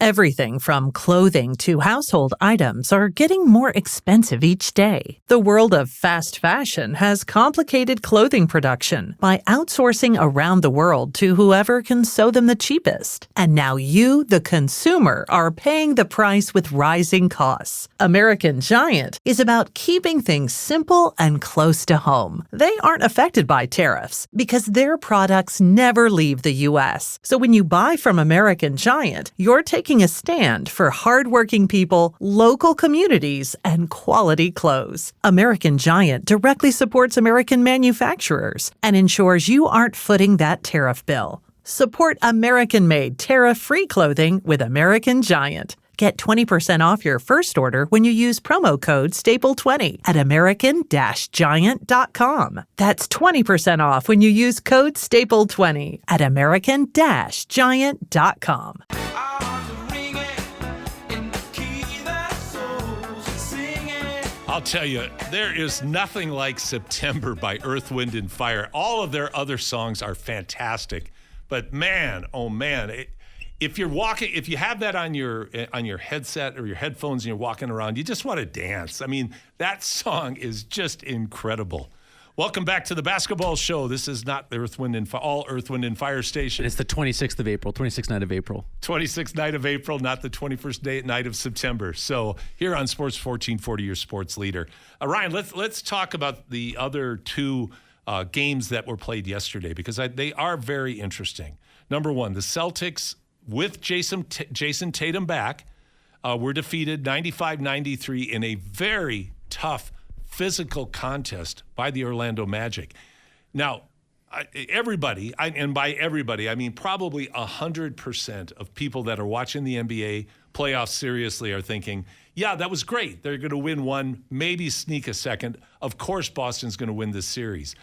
Everything from clothing to household items are getting more expensive each day. The world of fast fashion has complicated clothing production by outsourcing around the world to whoever can sew them the cheapest. And now you, the consumer, are paying the price with rising costs. American Giant is about keeping things simple and close to home. They aren't affected by tariffs because their products never leave the U.S. So when you buy from American Giant, you're taking a stand for hardworking people, local communities, and quality clothes. American Giant directly supports American manufacturers and ensures you aren't footing that tariff bill. Support American-made, tariff-free clothing with American Giant. Get 20% off your first order when you use promo code STAPLE20 at American-Giant.com. That's 20% off when you use code STAPLE20 at American-Giant.com. I'll tell you, there is nothing like September by Earth, Wind, and Fire. All of their other songs are fantastic. But man, oh man, if you're walking, if you have that on your headset or your headphones and you're walking around, you just want to dance. I mean, that song is just incredible. Welcome back to the Basketball Show. This is not Earth, Wind, and all Earth, Wind, and Fire station. It's the 26th of April, 26th night of April. 26th night of April, not the 21st night of September. So here on Sports 1440, your sports leader. Ryan, let's talk about the other two games that were played yesterday because they are very interesting. Number one, the Celtics with Jason Tatum back were defeated 95-93 in a very tough physical contest by the Orlando Magic. Now, everybody, and by everybody, I mean probably 100% of people that are watching the NBA playoffs seriously are thinking, yeah, that was great. They're going to win one, maybe sneak a second. Of course, Boston's going to win this series.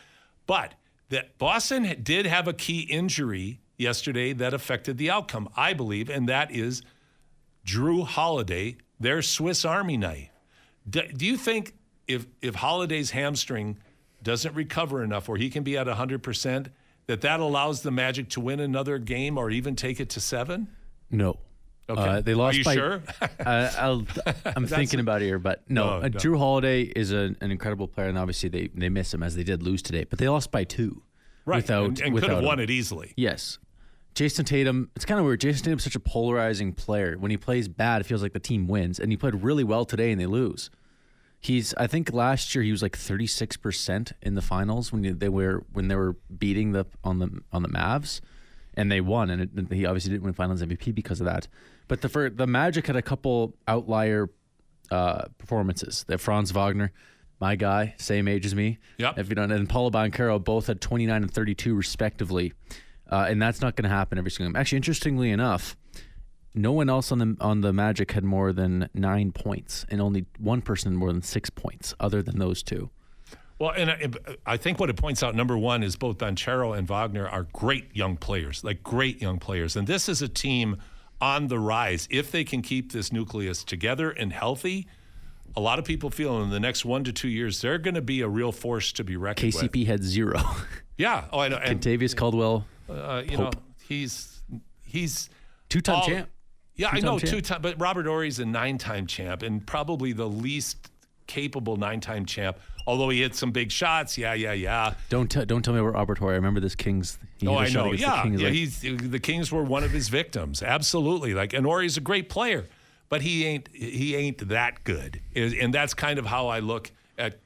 But that Boston did have a key injury yesterday that affected the outcome, I believe, and that is Drew Holiday, their Swiss Army knife. Do you think if Holiday's hamstring doesn't recover enough where he can be at 100%, that allows the Magic to win another game or even take it to 7? No. Okay. They lost. Are you sure? I'm thinking about it here, but no. Drew Holiday is an incredible player, and obviously they miss him as they did lose today. But they lost by 2. Right, and could have won it easily. Yes. Jason Tatum, it's kind of weird. Jason Tatum's such a polarizing player. When he plays bad, it feels like the team wins, and he played really well today, and they lose. I think last year he was like 36% in the finals when they were beating on the Mavs, and they won. And he obviously didn't win Finals MVP because of that. But the Magic had a couple outlier performances. That Franz Wagner, my guy, same age as me. Yep. And Paulo Banchero both had 29 and 32 respectively, and that's not going to happen every single game. Actually, interestingly enough, no one else on the Magic had more than 9 points, and only one person had more than 6 points, other than those two. Well, and I think what it points out, number one, is both Banchero and Wagner are great young players. And this is a team on the rise. If they can keep this nucleus together and healthy, a lot of people feel in the next 1 to 2 years, they're going to be a real force to be reckoned with. KCP had 0. Yeah. Oh, I know. Contavious Caldwell. He's two-time champ. Yeah, I know, 2-time, but Robert Horry's a 9-time champ and probably the least capable 9-time champ, although he hit some big shots. Yeah. Don't tell me about Robert Horry. I remember this Kings. I know. The Kings were one of his victims. Absolutely. And Horry's a great player, but he ain't that good. And that's kind of how I look at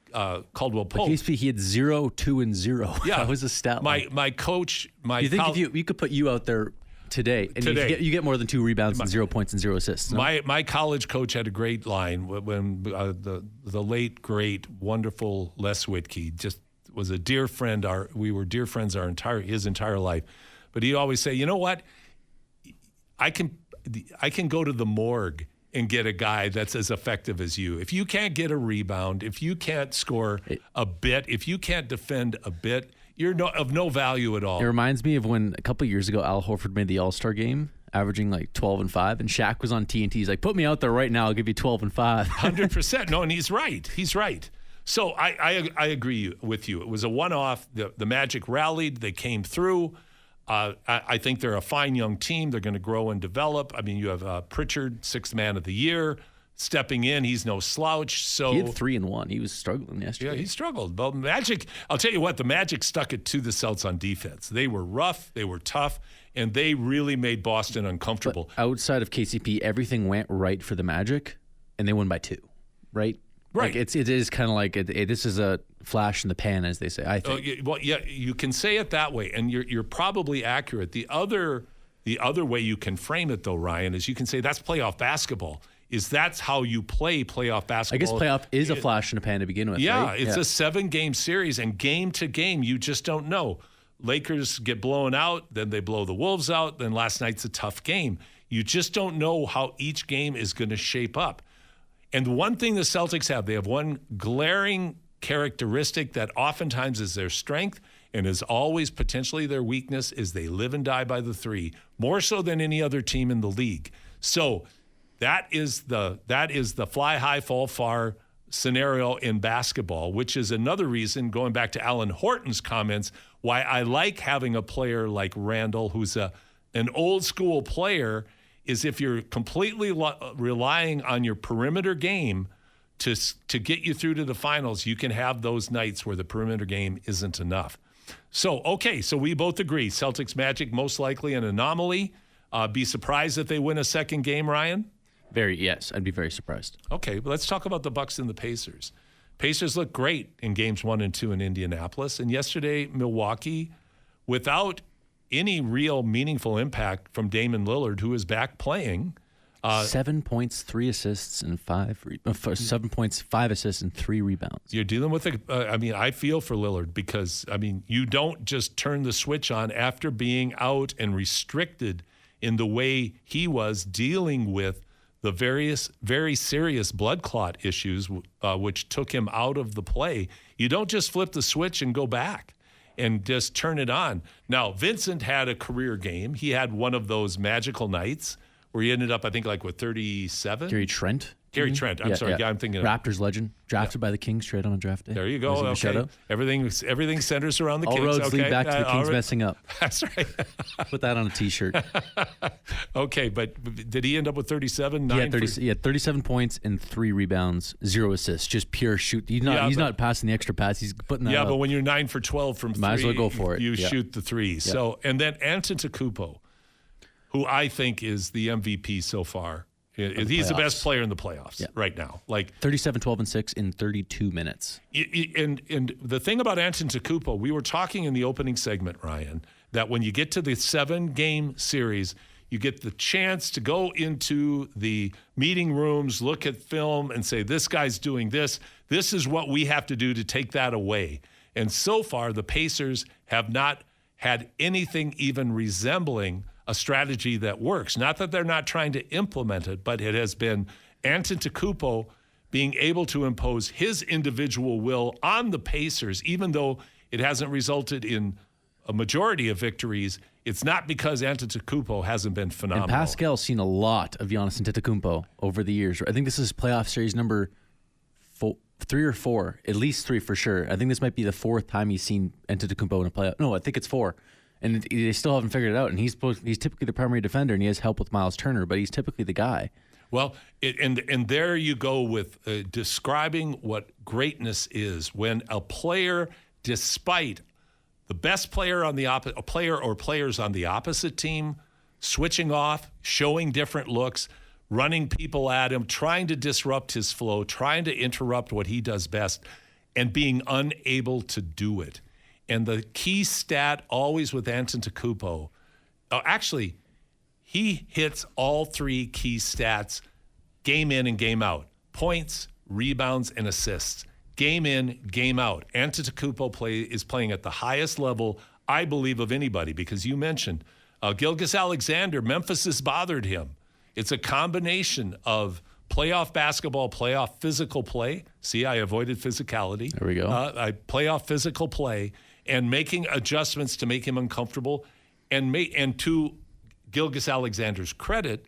Caldwell Pope. KCP, he had 0, 2, and 0. Yeah, that was a stat line. My coach, you think if you could put you out there today, and you get more than 2 rebounds and 0 points and 0 assists. No? My college coach had a great line when the late, great, wonderful Les Whitkey just was a dear friend. We were dear friends his entire life. But he'd always say, you know what? I can go to the morgue and get a guy that's as effective as you. If you can't get a rebound, if you can't score a bit, if you can't defend a bit, you're of no value at all. It reminds me of when a couple of years ago Al Horford made the All-Star game, averaging like 12 and 5, and Shaq was on TNT. He's like, put me out there right now, I'll give you 12 and 5. 100%. No, and he's right. So I agree with you. It was a one-off. The Magic rallied. They came through. I think they're a fine young team. They're going to grow and develop. I mean, you have Pritchard, 6th man of the year, stepping in. He's no slouch. So he had 3-1. He was struggling yesterday. Yeah, he struggled. Well, Magic, I'll tell you what, the Magic stuck it to the Celts on defense. They were rough, they were tough, and they really made Boston uncomfortable. But outside of KCP, everything went right for the Magic, and they won by 2, right? Right. Like it is kind of like this is a flash in the pan, as they say, I think. Well, yeah, you can say it that way, and you're probably accurate. The other way you can frame it, though, Ryan, is you can say that's playoff basketball. That's how you play playoff basketball. I guess playoff is a flash in the pan to begin with. Yeah, right? It's a 7-game series, and game to game, you just don't know. Lakers get blown out, then they blow the Wolves out, then last night's a tough game. You just don't know how each game is going to shape up. And the one thing the Celtics have, they have one glaring characteristic that oftentimes is their strength and is always potentially their weakness, is they live and die by the 3, more so than any other team in the league. So that is the fly high, fall far scenario in basketball, which is another reason, going back to Alan Horton's comments, why I like having a player like Randall, who's an old school player, is if you're completely relying on your perimeter game to get you through to the finals, you can have those nights where the perimeter game isn't enough. So we both agree. Celtics Magic, most likely an anomaly. Be surprised if they win a second game, Ryan? Yes, I'd be very surprised. Okay, but let's talk about the Bucks and the Pacers. Pacers looked great in games 1 and 2 in Indianapolis. And yesterday, Milwaukee, without any real meaningful impact from Damian Lillard, who is back playing. 7 points, 3 assists, and 7 points, 5 assists, and 3 rebounds. You're dealing with I feel for Lillard because, you don't just turn the switch on after being out and restricted in the way he was dealing with the very serious blood clot issues, which took him out of the play. You don't just flip the switch and go back and just turn it on. Now, Vincent had a career game. He had one of those magical nights where he ended up, I think, with 37. Gary Trent. Gary Trent. I'm sorry. Yeah, I'm thinking Raptors legend, drafted by the Kings straight on draft day. There you go. Okay. Everything centers around the Kings. All roads lead back to the Kings messing up. That's right. Put that on a T-shirt. Okay, but did he end up with 37? He had 37 points and 3 rebounds, 0 assists, just pure shoot. He's not passing the extra pass. He's putting that up. But when you're 9 for 12 from 3, might as well go for it. You shoot the 3. Yeah. So, and then Antetokounmpo, who I think is the MVP so far. He's the best player in the playoffs right now. 37, 12, and 6 in 32 minutes. And the thing about Antetokounmpo, we were talking in the opening segment, Ryan, that when you get to the 7-game series, you get the chance to go into the meeting rooms, look at film, and say, this guy's doing this. This is what we have to do to take that away. And so far, the Pacers have not had anything even resembling a strategy that works. Not that they're not trying to implement it, but it has been Antetokounmpo being able to impose his individual will on the Pacers, even though it hasn't resulted in a majority of victories. It's not because Antetokounmpo hasn't been phenomenal. And Pascal's seen a lot of Giannis Antetokounmpo over the years. I think this is playoff series number 3 or 4, at least 3 for sure. I think this might be the 4th time he's seen Antetokounmpo in a playoff. No, I think it's 4. And they still haven't figured it out. And he's typically the primary defender, and he has help with Miles Turner, but he's typically the guy. Well, and there you go with describing what greatness is when a player, despite the best player on the players on the opposite team, switching off, showing different looks, running people at him, trying to disrupt his flow, trying to interrupt what he does best, and being unable to do it. And the key stat always with Antetokounmpo, actually, he hits all 3 key stats game in and game out. Points, rebounds, and assists. Game in, game out. Antetokounmpo is playing at the highest level, I believe, of anybody, because you mentioned Gilgeous-Alexander, Memphis has bothered him. It's a combination of playoff basketball, playoff physical play. See, I avoided physicality. There we go. Playoff physical play and making adjustments to make him uncomfortable. And to Gilgeous-Alexander's credit,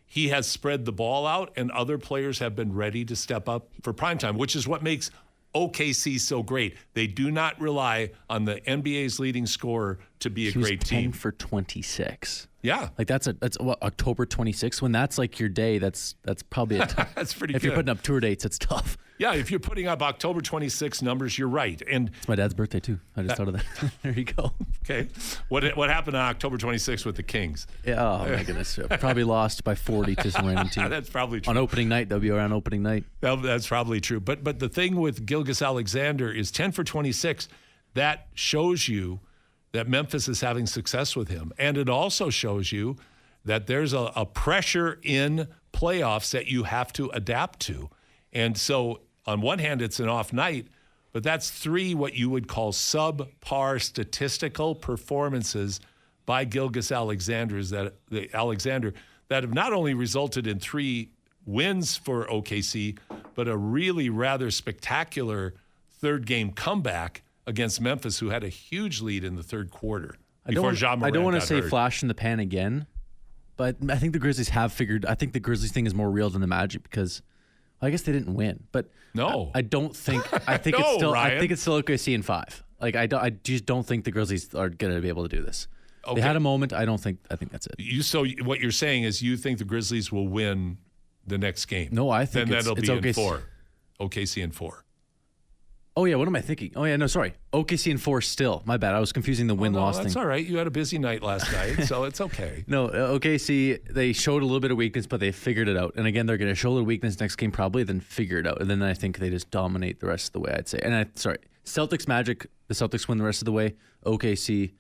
he has spread the ball out, and other players have been ready to step up for primetime, which is what makes OKC so great. They do not rely on the NBA's leading scorer to be a He was great 10 team. for 26. Yeah. Like that's what, October 26th. When that's like your day, that's probably That's pretty if good. you're putting up tour dates, it's tough. Yeah, if you're putting up October 26 numbers, you're right. And It's my dad's birthday too. I just thought of that. There you go. okay, what happened on October 26 with the Kings? Yeah, oh my goodness. Probably lost by 40 to some random team. That's probably true. On opening night, WRN opening night. That's probably true. But the thing with Gilgeous-Alexander is 10 for 26. That shows you that Memphis is having success with him. And it also shows you that there's a pressure in playoffs that you have to adapt to. And so on one hand, it's an off night, but that's 3 what you would call subpar statistical performances by Gilgeous-Alexander that have not only resulted in 3 wins for OKC, but a really rather spectacular third game comeback against Memphis, who had a huge lead in the third quarter. I don't want to say hurt. flash in the pan again, but I think the Grizzlies have figured. I think the Grizzlies thing is more real than the Magic because I guess they didn't win, but no, I don't think. I think No, it's still. Ryan. I think it's still OKC in 5. Like I just don't think the Grizzlies are going to be able to do this. Okay. They had a moment. I think that's it. So what you're saying is you think the Grizzlies will win the next game? No, I think then it's that'll be in OKC. 4. OKC in 4. Oh yeah, what am I thinking? Oh yeah, no, sorry. OKC in 4 still. My bad. I was confusing the win-loss That's thing. all right. You had a busy night last night, so it's okay. No, OKC, they showed a little bit of weakness, but they figured it out. And again, they're going to show a little weakness next game probably, then figure it out. And then I think they just dominate the rest of the way, I'd say. And Celtics Magic, the Celtics win the rest of the way. OKC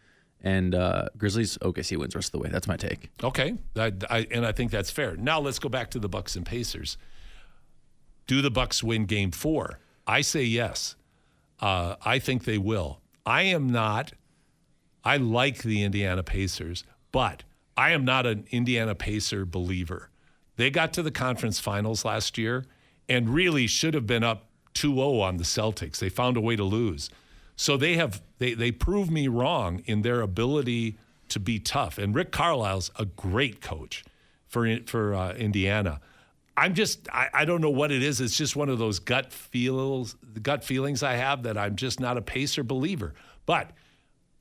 and Grizzlies, OKC wins the rest of the way. That's my take. Okay, I think that's fair. Now let's go back to the Bucks and Pacers. Do the Bucks win Game 4? I say yes. I think they will. I like the Indiana Pacers, but I am not an Indiana Pacer believer. They got to the conference finals last year and really should have been up 2-0 on the Celtics. They found a way to lose. So they proved me wrong in their ability to be tough. And Rick Carlisle's a great coach for Indiana. I don't know what it is. It's just one of those gut feelings I have that I'm just not a Pacer believer. But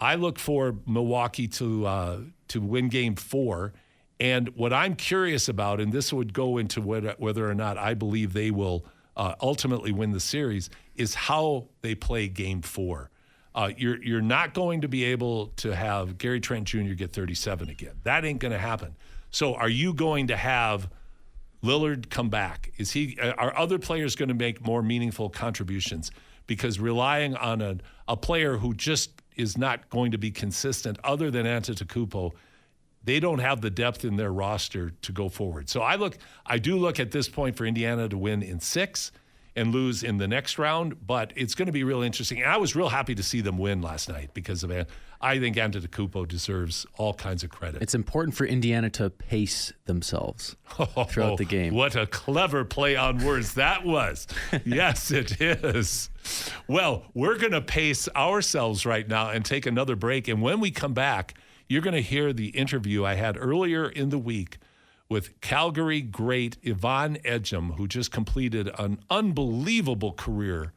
I look for Milwaukee to win Game 4. And what I'm curious about, and this would go into whether or not I believe they will ultimately win the series, is how they play Game 4. You're not going to be able to have Gary Trent Jr. get 37 again. That ain't going to happen. So are you going to have Lillard come back? Are other players going to make more meaningful contributions? Because relying on a player who just is not going to be consistent other than Antetokounmpo, they don't have the depth in their roster to go forward. So I do look at this point for Indiana to win in 6 and lose in the next round, but it's going to be real interesting. And I was real happy to see them win last night because of it. I think Antetokounmpo deserves all kinds of credit. It's important for Indiana to pace themselves throughout the game. What a clever play on words that was. Yes, it is. Well, we're going to pace ourselves right now and take another break. And when we come back, you're going to hear the interview I had earlier in the week with Calgary great Yvonne Ejim, who just completed an unbelievable career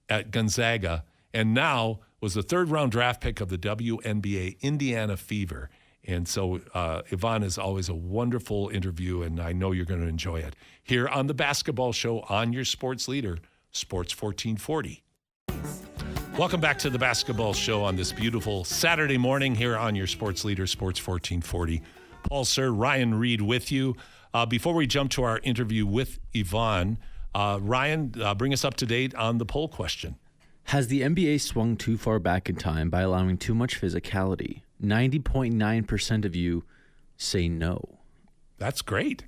at Gonzaga and now was the third-round draft pick of the WNBA Indiana Fever. And so Yvonne is always a wonderful interview, and I know you're going to enjoy it. Here on The Basketball Show on your sports leader, Sports 1440. Welcome back to The Basketball Show on this beautiful Saturday morning here on your sports leader, Sports 1440. Paul Sir, Ryan Reed with you. Before we jump to our interview with Yvonne, Ryan, bring us up to date on the poll question. Has the NBA swung too far back in time by allowing too much physicality? 90.9% of you say no. That's great.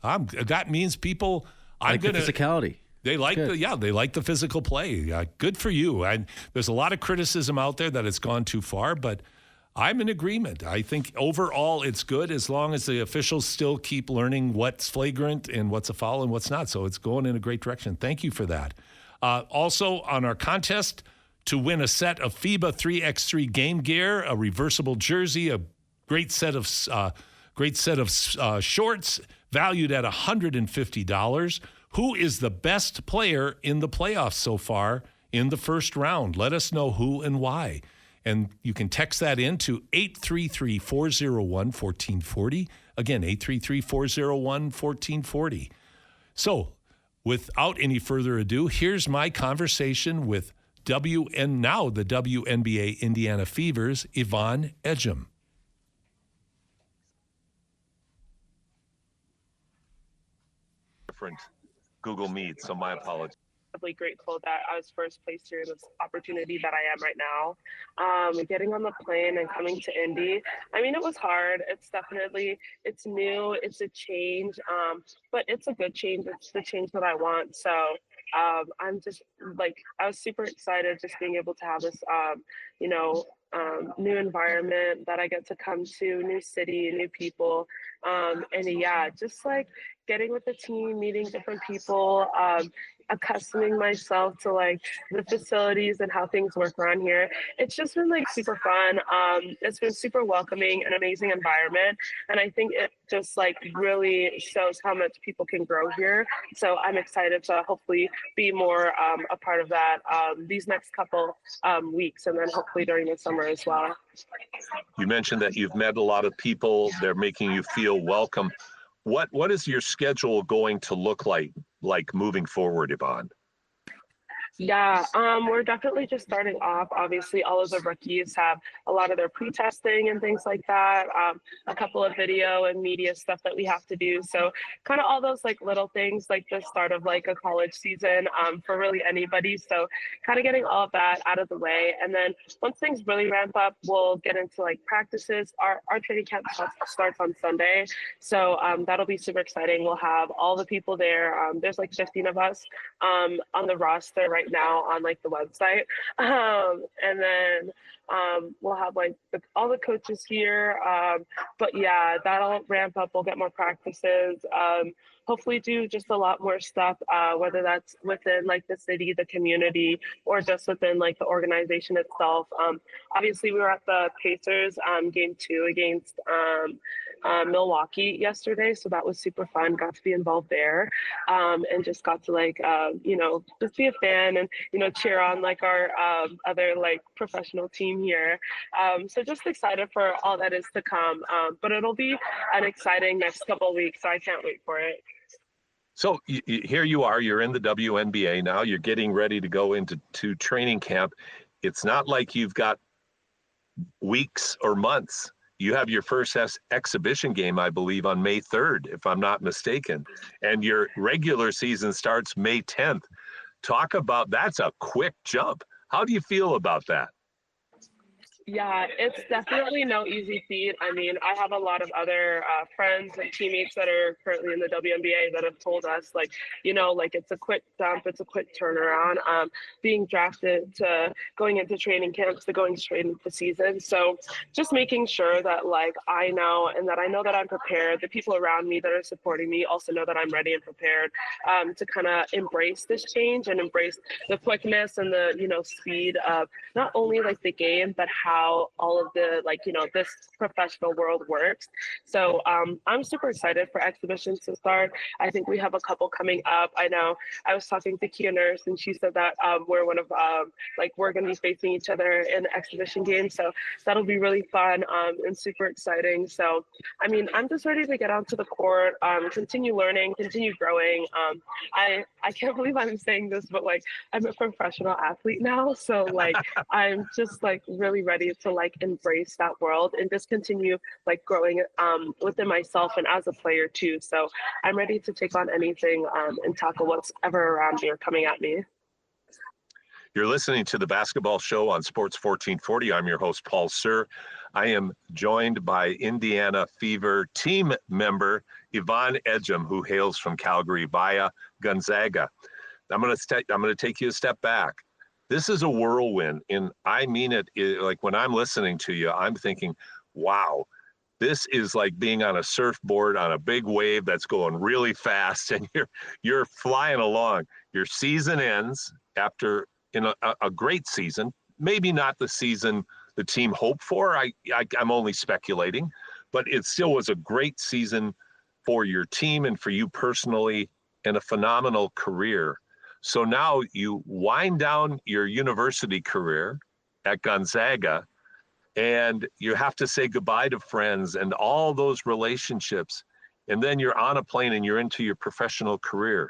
That means people like the physicality. They like the physical play. Good for you. There's a lot of criticism out there that it's gone too far, but I'm in agreement. I think overall it's good as long as the officials still keep learning what's flagrant and what's a foul and what's not. So it's going in a great direction. Thank you for that. Also on our contest to win a set of FIBA 3x3 game gear, a reversible jersey, a great set of shorts valued at $150. Who is the best player in the playoffs so far in the first round? Let us know who and why. And you can text that in to 833-401-1440. Again, 833-401-1440. So without any further ado, here's my conversation with the WNBA Indiana Fever's Yvonne Ejim. Different Google Meet, so my apologies. Really grateful that I was first placed here in this opportunity that I am right now. Getting on the plane and coming to Indy, I mean, it was hard. It's new, it's a change, but it's a good change. It's the change that I want. So I'm just I was super excited just being able to have this, new environment that I get to come to, new city, new people. And yeah, just getting with the team, meeting different people, accustoming myself to the facilities and how things work around here. It's just been super fun. It's been super welcoming, an amazing environment. And I think it just really shows how much people can grow here. So I'm excited to hopefully be more a part of that these next couple weeks, and then hopefully during the summer as well. You mentioned that you've met a lot of people. They're making you feel welcome. What is your schedule going to look like moving forward, Yvonne? Yeah, we're definitely just starting off. Obviously, all of the rookies have a lot of their pre-testing and things like that, a couple of video and media stuff that we have to do. So kind of all those little things, the start of a college season for really anybody. So kind of getting all of that out of the way. And then once things really ramp up, we'll get into practices. Our training camp starts on Sunday. So that'll be super exciting. We'll have all the people there. There's 15 of us on the roster right now on the website, and then we'll have all the coaches here, but yeah, that'll ramp up. We'll get more practices, hopefully do just a lot more stuff, whether that's within the city, the community, or just within the organization itself. Obviously we were at the Pacers game 2 against Milwaukee yesterday, so that was super fun. Got to be involved there, and just got to just be a fan and cheer on our other professional team here. So just excited for all that is to come, but it'll be an exciting next couple of weeks, so I can't wait for it. So here you are, you're in the WNBA now, you're getting ready to go into training camp. It's not like you've got weeks or months. You have your first exhibition game, I believe, on May 3rd, if I'm not mistaken. And your regular season starts May 10th. Talk about, that's a quick jump. How do you feel about that? Yeah, it's definitely no easy feat. I mean, I have a lot of other friends and teammates that are currently in the WNBA that have told us, it's a quick jump, it's a quick turnaround, being drafted to going into training camps to going straight into the season. So just making sure that, I know, and that I know that I'm prepared. The people around me that are supporting me also know that I'm ready and prepared to kind of embrace this change and embrace the quickness and the, speed of not only the game, but how all of the this professional world works. So I'm super excited for exhibitions to start. I think we have a couple coming up. I know I was talking to Kia Nurse, and she said that we're one of we're going to be facing each other in the exhibition game. So that'll be really fun and super exciting. So I mean, I'm just ready to get onto the court, continue learning, continue growing. I can't believe I'm saying this, but I'm a professional athlete now. So I'm just really ready to embrace that world and just continue growing within myself and as a player too. So I'm ready to take on anything and tackle what's ever around me or coming at me. You're listening to the Basketball Show on Sports 1440. I'm your host, Paul Sir. I am joined by Indiana Fever team member Yvonne Ejim, who hails from Calgary via Gonzaga. I'm going to take you a step back. This is a whirlwind, and I mean it. When I'm listening to you, I'm thinking, wow, this is like being on a surfboard on a big wave that's going really fast, and you're flying along. Your season ends after a great season, maybe not the season the team hoped for. I'm only speculating, but it still was a great season for your team and for you personally, and a phenomenal career. So now you wind down your university career at Gonzaga, and you have to say goodbye to friends and all those relationships. And then you're on a plane and you're into your professional career.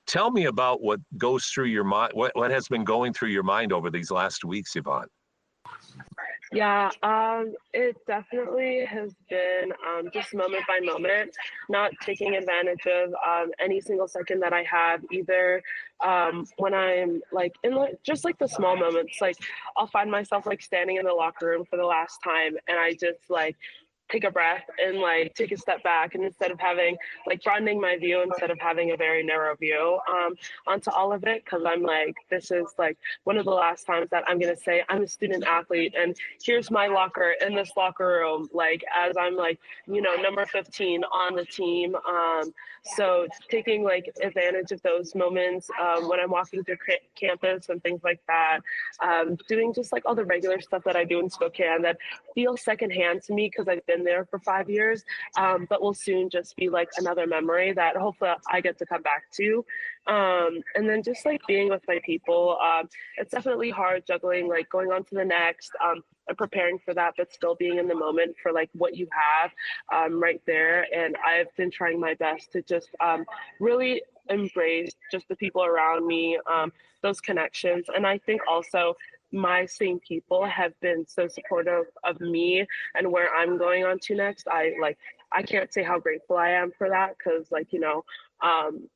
Tell me about what goes through your mind, what has been going through your mind over these last weeks, Yvonne. Yeah, it definitely has been just moment by moment, not taking advantage of any single second that I have, either when I'm like in just like the small moments. Like I'll find myself like standing in the locker room for the last time, and I just like take a breath and like take a step back, and instead of having like broadening my view, instead of having a very narrow view onto all of it, because I'm like, this is like one of the last times that I'm going to say I'm a student athlete, and here's my locker in this locker room, like as I'm like, you know, number 15 on the team. So taking like advantage of those moments when I'm walking through campus and things like that, doing just like all the regular stuff that I do in Spokane that feels secondhand to me because I've been there for 5 years, but will soon just be like another memory that hopefully I get to come back to. And then just like being with my people, it's definitely hard juggling like going on to the next and preparing for that, but still being in the moment for like what you have right there. And I've been trying my best to just really embrace just the people around me, those connections. And I think also my same people have been so supportive of me and where I'm going on to next. I can't say how grateful I am for that, because like, you know,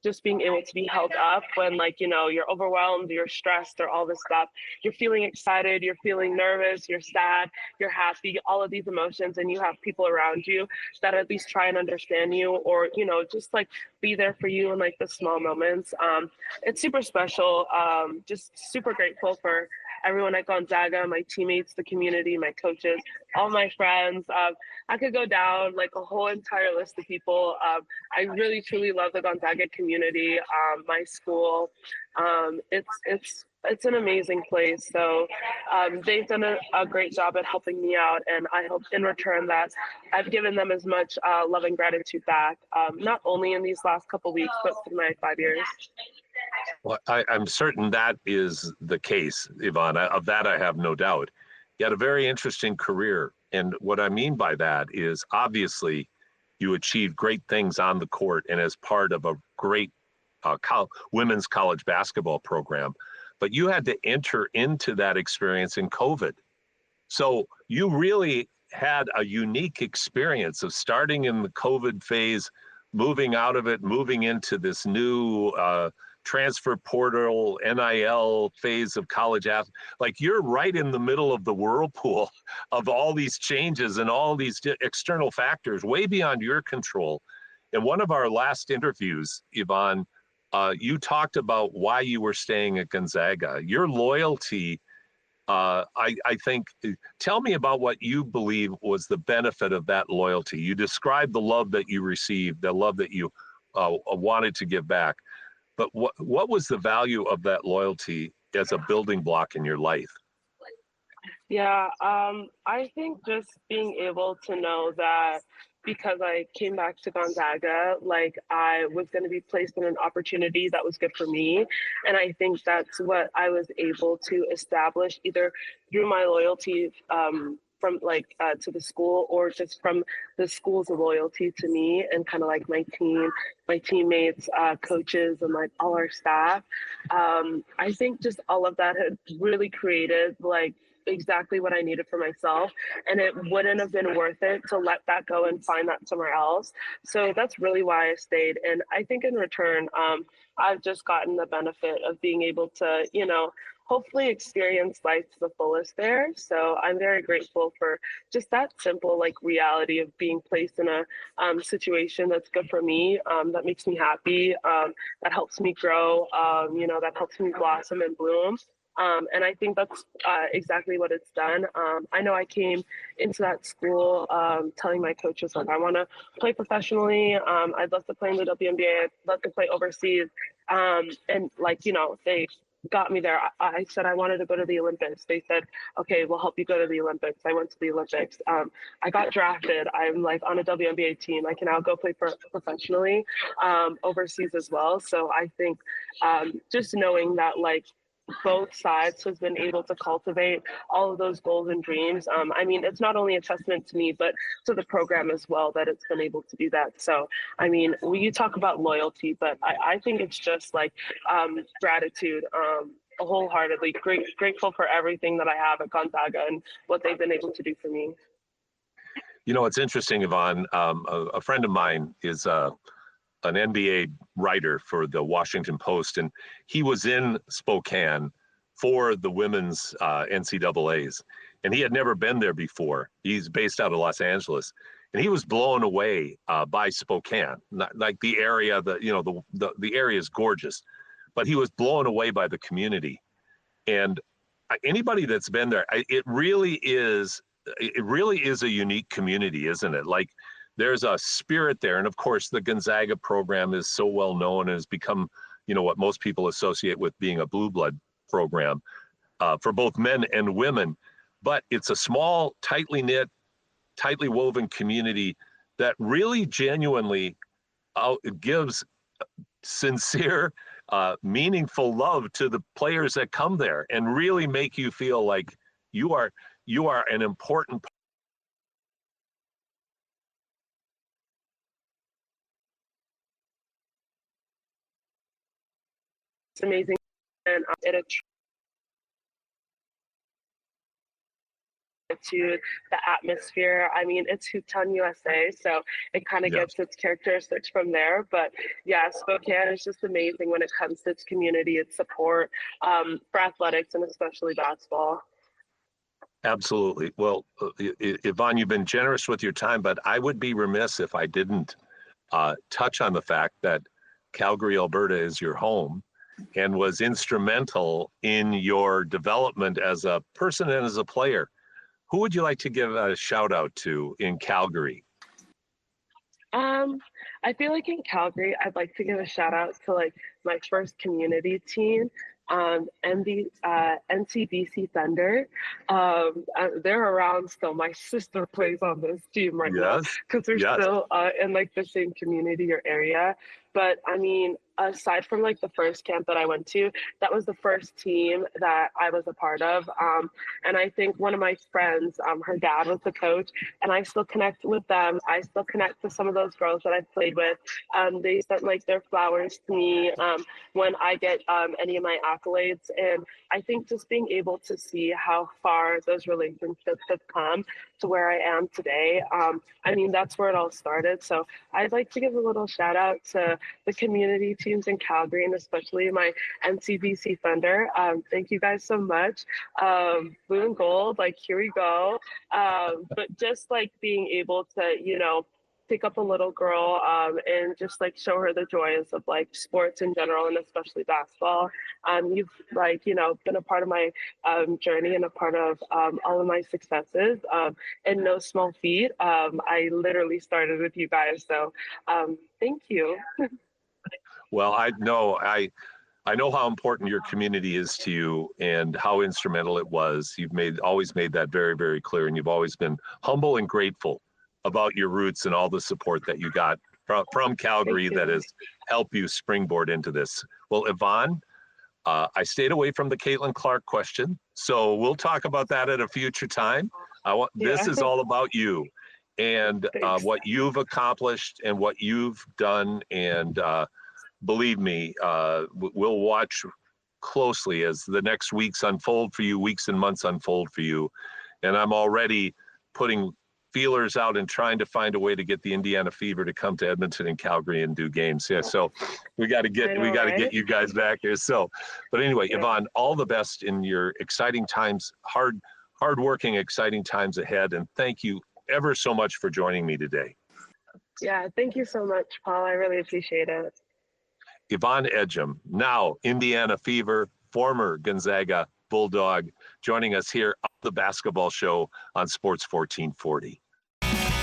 just being able to be held up when like, you know, you're overwhelmed, you're stressed, or all this stuff, you're feeling excited, you're feeling nervous, you're sad, you're happy, all of these emotions, and you have people around you that at least try and understand you, or, you know, just like be there for you in like the small moments. It's super special. Just super grateful for everyone at Gonzaga, my teammates, the community, my coaches, all my friends. I could go down like a whole entire list of people. I really truly love the Gonzaga community, my school. It's an amazing place. So they've done a great job at helping me out, and I hope in return that I've given them as much love and gratitude back, not only in these last couple weeks, but for my 5 years. Well, I'm certain that is the case, Yvonne. Of that, I have no doubt. You had a very interesting career. And what I mean by that is obviously you achieved great things on the court and as part of a great women's college basketball program. But you had to enter into that experience in COVID. So you really had a unique experience of starting in the COVID phase, moving out of it, moving into this new transfer portal, NIL phase of college athletes. Like you're right in the middle of the whirlpool of all these changes and all these external factors way beyond your control. In one of our last interviews, Yvonne, you talked about why you were staying at Gonzaga. Your loyalty, I think, tell me about what you believe was the benefit of that loyalty. You described the love that you received, the love that you wanted to give back. But what was the value of that loyalty as a building block in your life? Yeah, I think just being able to know that because I came back to Gonzaga, like I was going to be placed in an opportunity that was good for me. And I think that's what I was able to establish either through my loyalty from like to the school, or just from the school's loyalty to me and kind of like my team, my teammates, coaches, and like all our staff. I think just all of that had really created like exactly what I needed for myself, and it wouldn't have been worth it to let that go and find that somewhere else. So that's really why I stayed. And I think in return, I've just gotten the benefit of being able to, you know, hopefully experience life to the fullest there. So I'm very grateful for just that simple like reality of being placed in a situation that's good for me, that makes me happy, that helps me grow, you know, that helps me blossom and bloom. And I think that's exactly what it's done. I know I came into that school telling my coaches, like, I want to play professionally. I'd love to play in the WNBA. I'd love to play overseas. And like, you know, they got me there. I said I wanted to go to the Olympics. They said, okay, we'll help you go to the Olympics. I went to the Olympics. I got drafted. I'm like on a WNBA team. I can now go play professionally overseas as well. So I think just knowing that like both sides has been able to cultivate all of those goals and dreams. I mean, it's not only a testament to me, but to the program as well that it's been able to do that. So, I mean, you talk about loyalty, but I think it's just like gratitude. Wholeheartedly grateful for everything that I have at Gonzaga and what they've been able to do for me. You know, it's interesting, Yvonne. A friend of mine is an NBA writer for the Washington Post, and he was in Spokane for the women's NCAAs, and he had never been there before. He's based out of Los Angeles, and he was blown away by Spokane. Not, like the area, the area is gorgeous, but he was blown away by the community. And anybody that's been there, it really is a unique community, isn't it? Like, there's a spirit there. And of course, the Gonzaga program is so well known and has become, what most people associate with being a blue blood program for both men and women. But it's a small, tightly knit, tightly woven community that really genuinely gives sincere, meaningful love to the players that come there and really make you feel like you are an important part. It's amazing, and to the atmosphere. I mean, it's Hooton, USA, so it kind of gets its characteristics from there. But yeah, Spokane is just amazing when it comes to its community, its support for athletics and especially basketball. Absolutely. Well, Yvonne, you've been generous with your time, but I would be remiss if I didn't touch on the fact that Calgary, Alberta is your home and was instrumental in your development as a person and as a player. Who would you like to give a shout out to in Calgary? I feel like in Calgary, I'd like to give a shout out to like my first community team, NCBC Thunder. They're around still. My sister plays on this team right now because they're still in like the same community or area. But I mean, aside from like the first camp that I went to, that was the first team that I was a part of. And I think one of my friends, her dad was the coach, and I still connect with them. I still connect to some of those girls that I've played with. They sent like their flowers to me when I get any of my accolades. And I think just being able to see how far those relationships have come to where I am today. I mean, that's where it all started. So I'd like to give a little shout out to the community teams in Calgary and especially my NCBC Thunder. Thank you guys so much. Blue and gold, like, here we go. But just like being able to, pick up a little girl and just like show her the joys of like sports in general and especially basketball. You've been a part of my journey and a part of all of my successes and no small feat. I literally started with you guys, so thank you. Well, I know how important your community is to you and how instrumental it was. You've always made that very, very clear, and you've always been humble and grateful about your roots and all the support that you got from Calgary that has helped you springboard into this. Well, Yvonne, I stayed away from the Caitlin Clark question, so we'll talk about that at a future time. This is all about you and what you've accomplished and what you've done. And believe me, we'll watch closely as the next weeks unfold for you, weeks and months unfold for you. And I'm already putting feelers out and trying to find a way to get the Indiana Fever to come to Edmonton and Calgary and do games. Yeah, so we got to get get you guys back here. So, but anyway, Yvonne, all the best in your exciting times, hard-working, exciting times ahead. And thank you ever so much for joining me today. Yeah, thank you so much, Paul. I really appreciate it. Yvonne Ejim, now Indiana Fever, former Gonzaga Bulldog, joining us here on the Basketball Show on Sports 1440.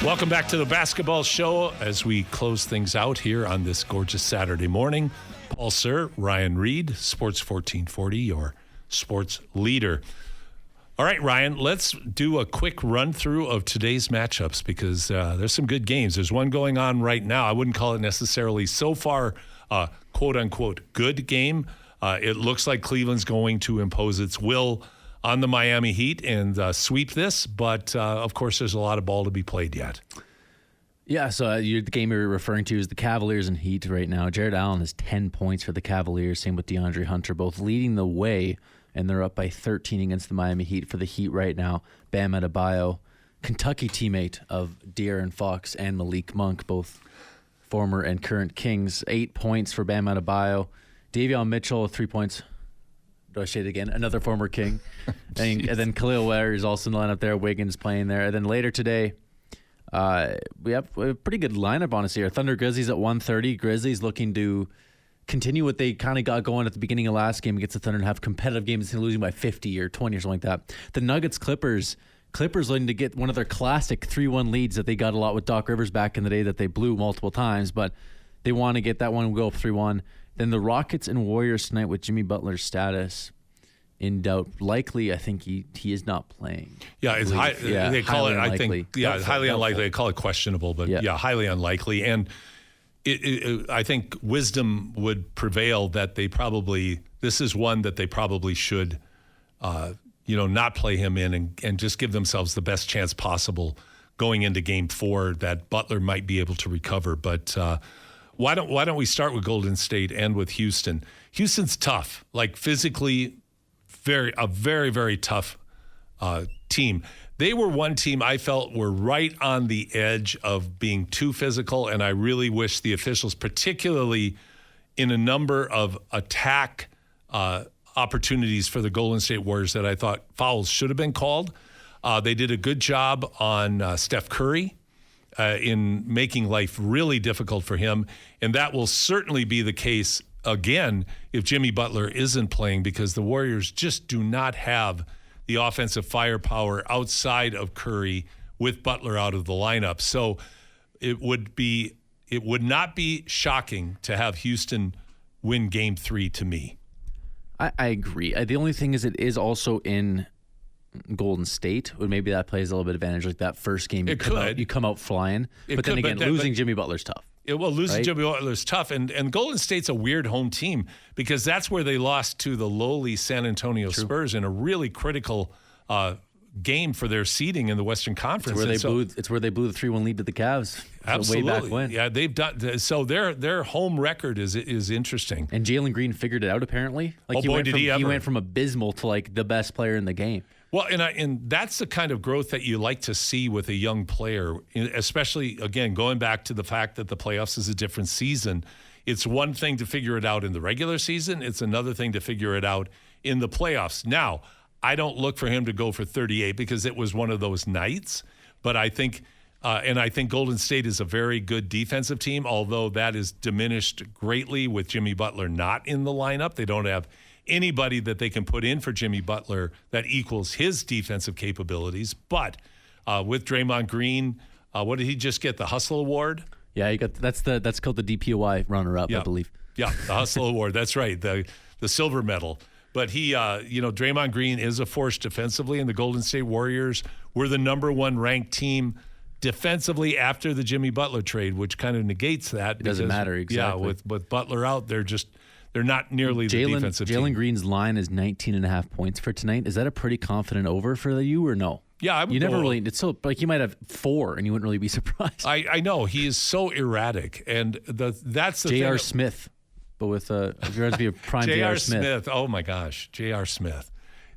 Welcome back to the Basketball Show as we close things out here on this gorgeous Saturday morning. Paul Sir, Ryan Reed, Sports 1440, your sports leader. All right, Ryan, let's do a quick run through of today's matchups because there's some good games. There's one going on right now. I wouldn't call it necessarily so far quote unquote good game, It looks like Cleveland's going to impose its will on the Miami Heat and sweep this, but of course there's a lot of ball to be played yet. Yeah, so the game you're referring to is the Cavaliers and Heat right now. Jared Allen has 10 points for the Cavaliers, same with DeAndre Hunter, both leading the way, and they're up by 13 against the Miami Heat. For the Heat right now, Bam Adebayo, Kentucky teammate of De'Aaron Fox and Malik Monk, both former and current Kings. 8 points for Bam Adebayo. Davion Mitchell, 3 points. Do I say it again? Another former King. and then Khalil Ware is also in the lineup there. Wiggins playing there. And then later today, we have a pretty good lineup, honestly. Our Thunder Grizzlies at 1:30. Grizzlies looking to continue what they kind of got going at the beginning of last game against the Thunder and have competitive games instead of losing by 50 or 20 or something like that. The Nuggets Clippers looking to get one of their classic 3-1 leads that they got a lot with Doc Rivers back in the day that they blew multiple times, but they want to get that one and go up 3-1. Then the Rockets and Warriors tonight with Jimmy Butler's status in doubt. Likely, I think he is not playing. Yeah, it's they call it, I think, highly unlikely. They call it questionable, but highly unlikely. And I think wisdom would prevail that this is one that they probably should, not play him in and just give themselves the best chance possible going into Game 4 that Butler might be able to recover. But why don't we start with Golden State and with Houston? Houston's tough, like physically, a very, very tough team. They were one team I felt were right on the edge of being too physical, and I really wish the officials, particularly in a number of attack opportunities for the Golden State Warriors that I thought fouls should have been called. They did a good job on Steph Curry in making life really difficult for him, and that will certainly be the case again if Jimmy Butler isn't playing, because the Warriors just do not have the offensive firepower outside of Curry with Butler out of the lineup. So it would not be shocking to have Houston win Game 3 to me. I agree. The only thing is it is also in Golden State, or maybe that plays a little bit of advantage. Like that first game, you come out flying. But then again, losing Jimmy Butler's tough. Losing Jimmy Butler's tough. And Golden State's a weird home team because that's where they lost to the lowly San Antonio Spurs in a really critical game for their seeding in the Western Conference. It's where they blew the 3-1 lead to the Cavs. Absolutely. Way back when. Yeah, they've done so. Their home record is interesting. And Jalen Green figured it out apparently. He went from abysmal to like the best player in the game. Well, and that's the kind of growth that you like to see with a young player, especially, again, going back to the fact that the playoffs is a different season. It's one thing to figure it out in the regular season. It's another thing to figure it out in the playoffs. Now, I don't look for him to go for 38 because it was one of those nights. But I think Golden State is a very good defensive team, although that is diminished greatly with Jimmy Butler not in the lineup. They don't have anybody that they can put in for Jimmy Butler that equals his defensive capabilities. But with Draymond Green, what did he just get? The Hustle Award? Yeah, he got that's called the DPOY runner-up, I believe. Yeah, the Hustle Award. That's right, the silver medal. But Draymond Green is a force defensively, and the Golden State Warriors were the number 1 ranked team defensively after the Jimmy Butler trade, which kind of negates that. It doesn't matter, exactly. Yeah, with Butler out, they're not nearly the defensive team. Jalen Green's line is 19.5 points for tonight. Is that a pretty confident over for you or no? Yeah, I would. You never really. It's so like you might have 4 and you wouldn't really be surprised. I know he is so erratic, and that's the J.R. Smith, but with if you're going to be a prime J.R. Smith. Oh my gosh, J.R. Smith,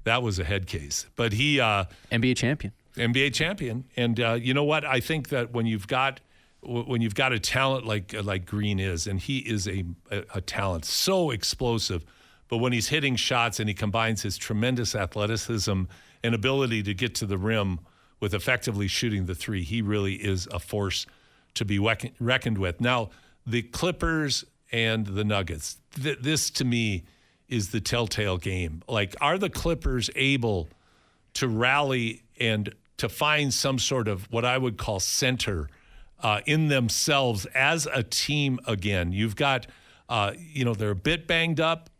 that was a head case. But he NBA champion, and you know what? I think that when you've got a talent like Green is, and he is a talent, so explosive, but when he's hitting shots and he combines his tremendous athleticism and ability to get to the rim with effectively shooting the 3, he really is a force to be reckoned with. Now, the Clippers and the Nuggets, this to me is the telltale game. Like, are the Clippers able to rally and to find some sort of what I would call center in themselves as a team again? You've got, they're a bit banged up.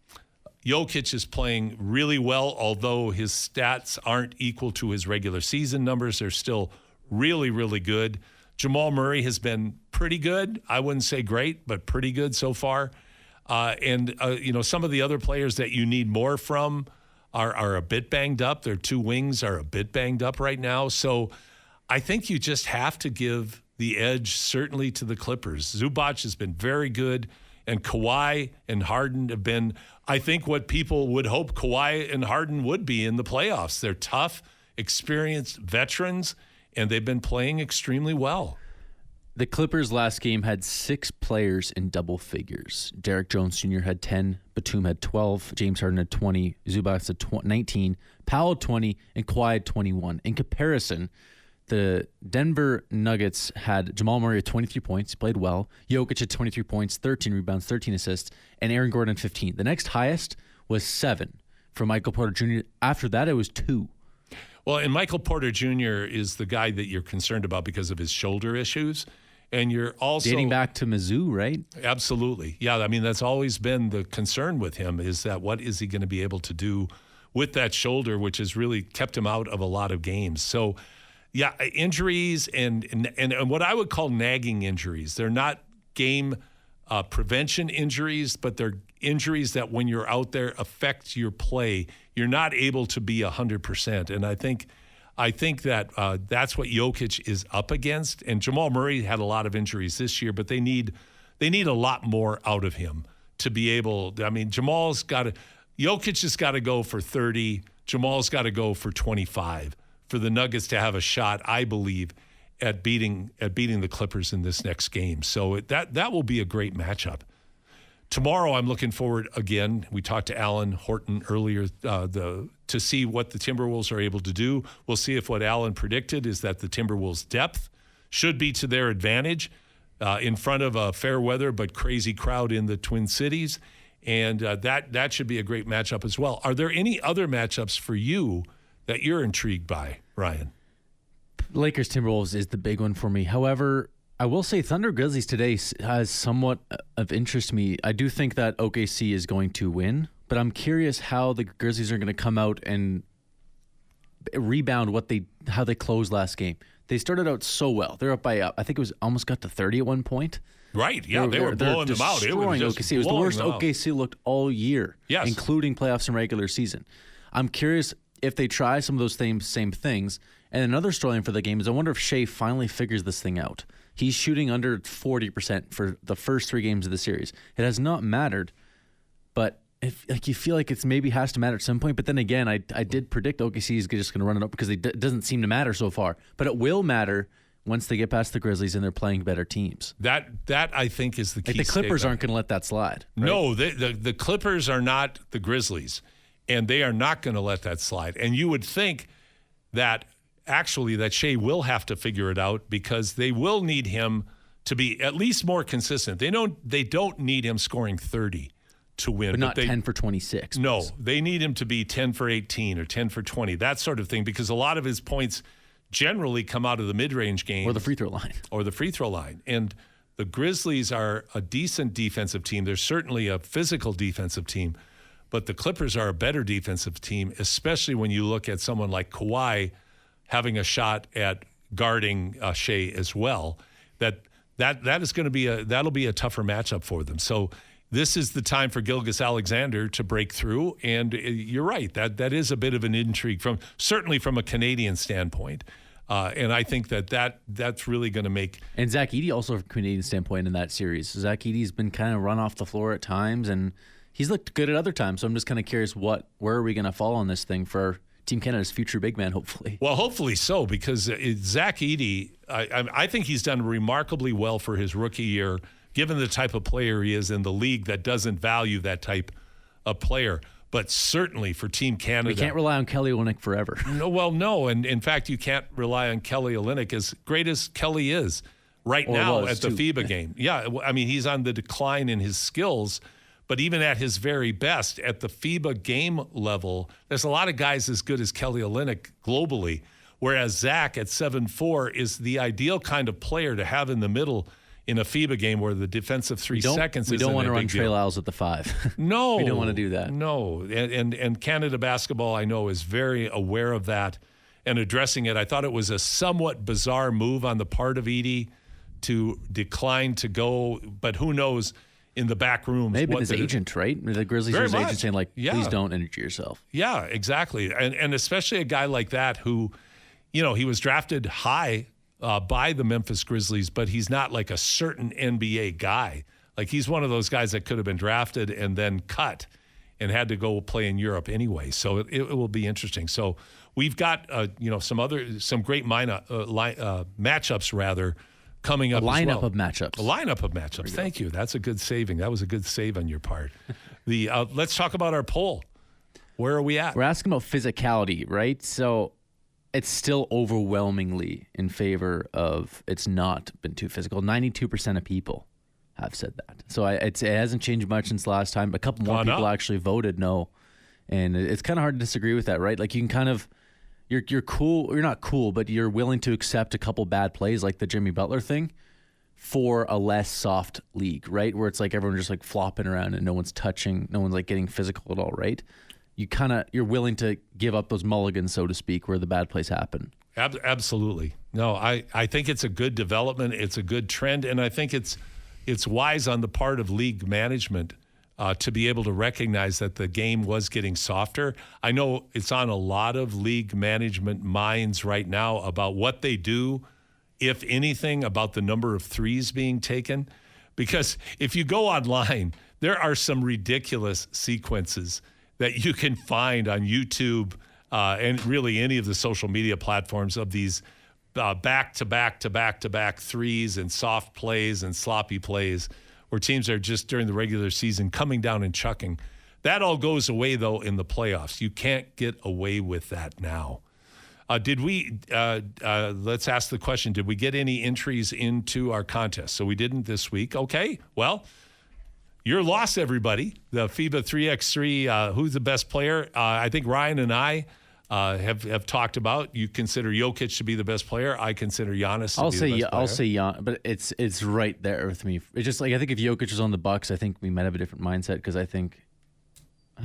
Jokic is playing really well, although his stats aren't equal to his regular season numbers. They're still really, really good. Jamal Murray has been pretty good. I wouldn't say great, but pretty good so far. Some of the other players that you need more from are a bit banged up. Their two wings are a bit banged up right now. So I think you just have to give the edge certainly to the Clippers. Zubac has been very good, and Kawhi and Harden have been, I think, what people would hope Kawhi and Harden would be in the playoffs. They're tough, experienced veterans, and they've been playing extremely well. The Clippers last game had 6 players in double figures. Derrick Jones Jr. had 10, Batum had 12, James Harden had 20, Zubac had 19, Powell had 20, and Kawhi had 21. In comparison, the Denver Nuggets had Jamal Murray at 23 points, he played well. Jokic had 23 points, 13 rebounds, 13 assists, and Aaron Gordon 15. The next highest was 7 for Michael Porter Jr. After that, it was 2. Well, and Michael Porter Jr. is the guy that you're concerned about because of his shoulder issues. And you're also dating back to Mizzou, right? Absolutely. Yeah, I mean, that's always been the concern with him, is that what is he going to be able to do with that shoulder, which has really kept him out of a lot of games. So, yeah, injuries and what I would call nagging injuries. They're not game prevention injuries, but they're injuries that when you're out there affect your play. You're not able to be 100%. And I think that that's what Jokic is up against. And Jamal Murray had a lot of injuries this year, but they need a lot more out of him to be able. I mean, Jokic has got to go for 30. Jamal's got to go for 25 for the Nuggets to have a shot, I believe, at beating the Clippers in this next game. So that will be a great matchup. Tomorrow, I'm looking forward again. We talked to Alan Horton earlier to see what the Timberwolves are able to do. We'll see if what Alan predicted is that the Timberwolves' depth should be to their advantage in front of a fair weather but crazy crowd in the Twin Cities. And that should be a great matchup as well. Are there any other matchups for you that you're intrigued by, Ryan? Lakers Timberwolves is the big one for me. However, I will say Thunder Grizzlies today has somewhat of interest to me. I do think that OKC is going to win, but I'm curious how the Grizzlies are going to come out and rebound how they closed last game. They started out so well. They're up by, I think it was almost got to 30 at one point. Right, yeah, they were blowing them out. It was just OKC. It was the worst OKC looked all year, yes, including playoffs and regular season. I'm curious if they try some of those same things. And another storyline for the game is I wonder if Shea finally figures this thing out. He's shooting under 40% for the first 3 games of the series. It has not mattered, but you feel like it's maybe has to matter at some point. But then again, I did predict OKC is just going to run it up because it doesn't seem to matter so far. But it will matter once they get past the Grizzlies and they're playing better teams. That I think is the key. The Clippers aren't going to let that slide. Right? No, the Clippers are not the Grizzlies, and they are not going to let that slide. And you would think that actually that Shea will have to figure it out because they will need him to be at least more consistent. They don't need him scoring 30 to win. But not 10 for 26. No, they need him to be 10 for 18 or 10 for 20, that sort of thing, because a lot of his points generally come out of the mid-range game. Or the free throw line. And the Grizzlies are a decent defensive team. They're certainly a physical defensive team. But the Clippers are a better defensive team, especially when you look at someone like Kawhi having a shot at guarding Shea as well. That is going to be that'll be a tougher matchup for them. So this is the time for Gilgeous-Alexander to break through. And you're right, that is a bit of an intrigue certainly from a Canadian standpoint. And I think that's really going to make. And Zach Edey also from a Canadian standpoint in that series. Zach Edey's been kind of run off the floor at times, and he's looked good at other times. So I'm just kind of curious where are we going to fall on this thing for Team Canada's future big man, hopefully. Well, hopefully so, because Zach Edey, I think he's done remarkably well for his rookie year, given the type of player he is in the league that doesn't value that type of player. But certainly for Team Canada. We can't rely on Kelly Olynyk forever. No. And in fact, you can't rely on Kelly Olynyk, as great as Kelly is now at the FIBA game. Yeah, I mean, he's on the decline in his skills. But even at his very best, at the FIBA game level, there's a lot of guys as good as Kelly Olynyk globally, whereas Zach at 7'4" is the ideal kind of player to have in the middle in a FIBA game where the defensive 3 seconds we isn't don't want to run Trey Lyles at the 5. No. We don't want to do that. No. And Canada basketball, I know, is very aware of that and addressing it. I thought it was a somewhat bizarre move on the part of Edey to decline to go, but who knows in the back rooms. Maybe his agent, right? The Grizzlies' his agent saying, like, please don't injure yourself. Yeah, exactly. And especially a guy like that who, he was drafted high by the Memphis Grizzlies, but he's not like a certain NBA guy. Like, he's one of those guys that could have been drafted and then cut and had to go play in Europe anyway. So it will be interesting. So we've got, some great matchups rather coming up. A lineup as well. of matchups. A lineup of matchups. Thank you. That's a good saving. That was a good save on your part. Let's talk about our poll. Where are we at? We're asking about physicality, right? So it's still overwhelmingly in favor of it's not been too physical. 92% of people have said that. So it hasn't changed much since last time, but a couple more people actually voted no. And it's kind of hard to disagree with that, right? Like, you can kind of, you're cool, you're not cool, but you're willing to accept a couple bad plays like the Jimmy Butler thing for a less soft league, right? Where it's like everyone just like flopping around and no one's touching, no one's like getting physical at all, right? You're willing to give up those mulligans, so to speak, where the bad plays happen. Absolutely. No, I think it's a good development. It's a good trend. And I think it's wise on the part of league management to be able to recognize that the game was getting softer. I know it's on a lot of league management minds right now about what they do, if anything, about the number of threes being taken. Because if you go online, there are some ridiculous sequences that you can find on YouTube and really any of the social media platforms of these back-to-back threes and soft plays and sloppy plays where teams are just during the regular season coming down and chucking. That all goes away, though, in the playoffs. You can't get away with that now. Let's ask the question, did we get any entries into our contest? So we didn't this week. Okay, well, your loss, everybody. The FIBA 3x3, who's the best player? I think Ryan and I have talked about. You consider Jokic to be the best player. I consider Giannis to be the best player. I'll say Giannis, but it's right there with me. It's just like, I think if Jokic was on the Bucks, I think we might have a different mindset because I think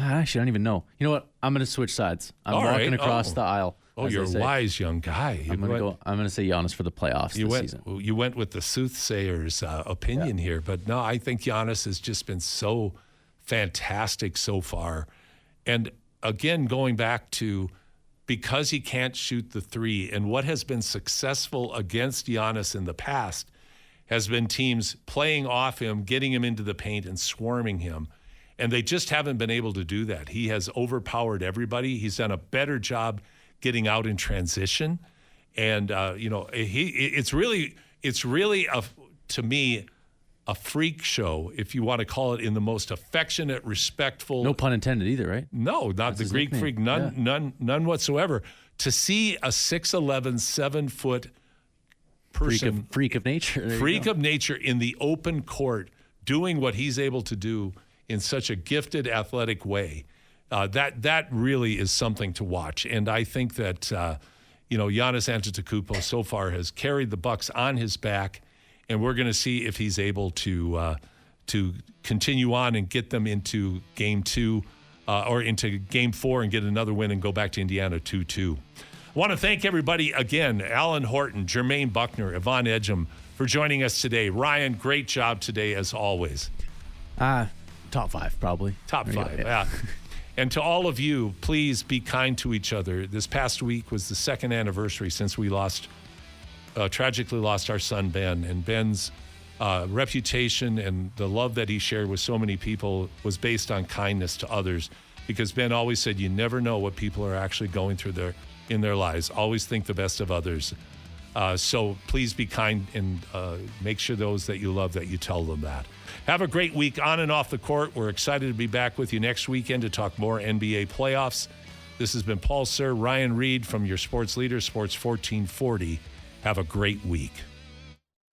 actually I don't even know. You know what? I'm going to switch sides. I'm walking across the aisle. Oh, you're a wise young guy. I'm going to say Giannis for the playoffs this season. You went with the soothsayer's opinion here, but no, I think Giannis has just been so fantastic so far. And again, going back to because he can't shoot the three, and what has been successful against Giannis in the past has been teams playing off him, getting him into the paint and swarming him. And they just haven't been able to do that. He has overpowered everybody. He's done a better job getting out in transition. And, it's really to me, a freak show, if you want to call it, in the most affectionate, respectful. No pun intended either, right? No, not the Greek freak. None whatsoever. To see a 6'11", 7-foot person. Freak of nature. Freak of nature in the open court doing what he's able to do in such a gifted, athletic way. That really is something to watch. And I think that, Giannis Antetokounmpo so far has carried the Bucks on his back, and we're going to see if he's able to continue on and get them into Game 2 or into Game 4 and get another win and go back to Indiana 2-2. I want to thank everybody again, Alan Horton, Jermaine Buckner, Yvonne Ejim, for joining us today. Ryan, great job today as always. Top 5, probably. Top 5, yeah. And to all of you, please be kind to each other. This past week was the second anniversary since we tragically lost our son, Ben. And Ben's reputation and the love that he shared with so many people was based on kindness to others. Because Ben always said, you never know what people are actually going through in their lives. Always think the best of others. So please be kind and make sure those that you love that you tell them that. Have a great week on and off the court. We're excited to be back with you next weekend to talk more NBA playoffs. This has been Paul Sir, Ryan Reed from your sports leader, Sports 1440. Have a great week.